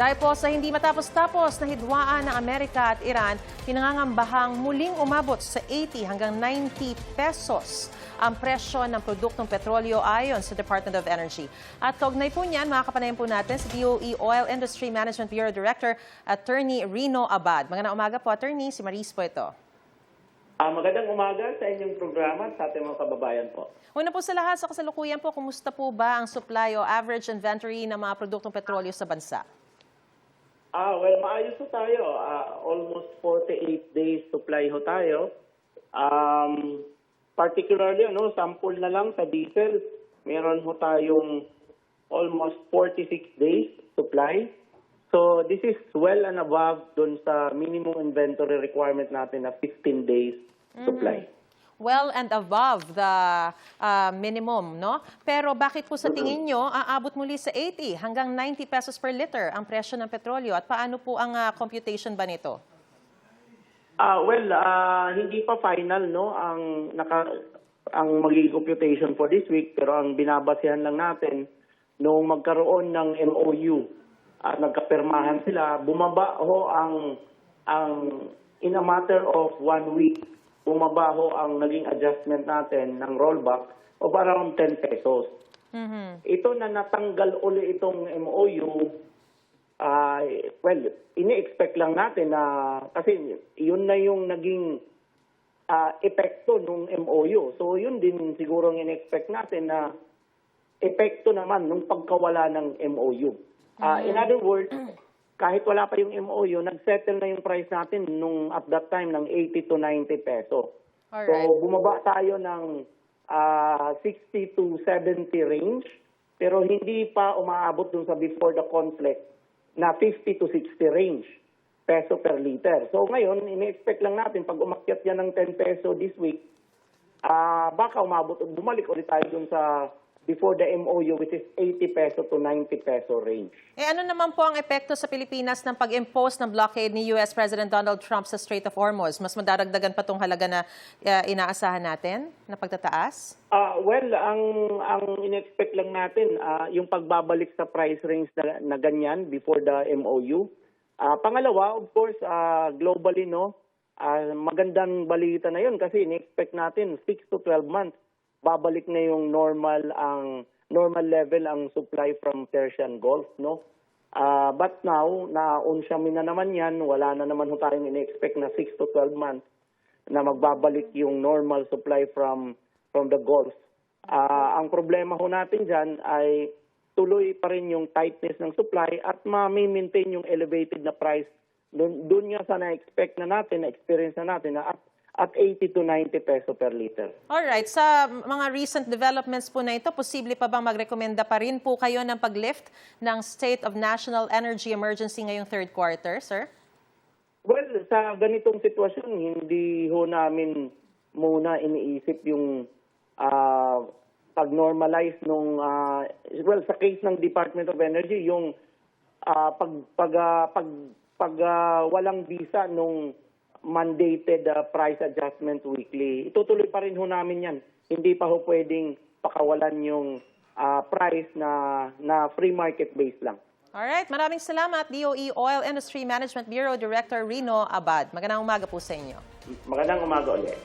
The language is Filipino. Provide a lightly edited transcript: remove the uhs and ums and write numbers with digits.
Dahil po sa hindi matapos-tapos na hidwaan ng Amerika at Iran, pinangangambahang muling umabot sa 80 hanggang 90 pesos ang presyo ng produktong petrolyo ayon sa Department of Energy. At kaugnay po niyan, makakapanayan po natin si DOE Oil Industry Management Bureau Director, Attorney Rino Abad. Magandang umaga po, Attorney. Si Maris po ito. Magandang umaga sa inyong programa at sa ating mga kababayan po. Una po sa lahat, sa kasalukuyan po, kumusta po ba ang supply o average inventory ng mga produktong petrolyo sa bansa? Well, maayos ho tayo. Almost 48 days supply ho tayo. Particularly, sample na lang sa diesel, meron ho tayong almost 46 days supply. So this is well and above dun sa minimum inventory requirement natin na 15 days supply. Well and above the minimum, no? Pero bakit po sa tingin nyo, aabot muli sa 80 hanggang 90 pesos per liter ang presyo ng petrolyo? At paano po ang computation ba nito? Hindi pa final ang magiging computation for this week, pero ang binabasehan lang natin nung magkaroon ng MOU at nagkapirmahan sila, bumaba ho ang in a matter of 1 week, bumaba ho ang naging adjustment natin ng rollback of around 10 pesos. Ito na natanggal uli itong MOU, ini-expect lang natin na kasi yun na yung naging epekto ng MOU. So yun din siguro ang in-expect natin na epekto naman ng pagkawala ng MOU. In other words, kahit wala pa yung MOU, nag-settle na yung price natin nung at that time ng 80 to 90 peso. Alright. So bumaba tayo ng 60 to 70 range, pero hindi pa umaabot dun sa before the conflict na 50 to 60 range peso per liter. So ngayon, ini-expect lang natin pag umakyat yan ng 10 peso this week, baka bumalik ulit tayo dun sa before the MOU, which is 80 peso to 90 peso range. Ano naman po ang epekto sa Pilipinas ng pag-impose ng blockade ni US President Donald Trump sa Strait of Hormuz? Mas madaragdagan pa itong halaga na inaasahan natin na pagtataas? Ang in-expect lang natin, yung pagbabalik sa price range na ganyan before the MOU. Pangalawa, of course, globally, magandang balita na yun kasi in-expect natin 6 to 12 months babalik na yung normal level ang supply from Persian Gulf, but now naunsyamin na naman yan, wala na naman tayong in-expect na 6 to 12 months na magbabalik yung normal supply from the Gulf. Ang problema ho natin dyan ay tuloy pa rin yung tightness ng supply at ma-maintain yung elevated na price. Doon nga sa na-expect na natin, na-experience na natin na at 80 to 90 peso per liter. Alright. Sa mga recent developments po na ito, posible pa bang magrekomenda pa rin po kayo ng pag-lift ng State of National Energy Emergency ngayong third quarter, sir? Well, sa ganitong sitwasyon, hindi ho namin muna iniisip yung pag-normalize nung, sa case ng Department of Energy, yung walang visa nung mandated price adjustment weekly. Itutuloy pa rin ho namin yan. Hindi pa ho pwedeng pakawalan yung price na free market base lang. Alright, maraming salamat, DOE Oil Industry Management Bureau Director Rino Abad. Magandang umaga po sa inyo. Magandang umaga ulit.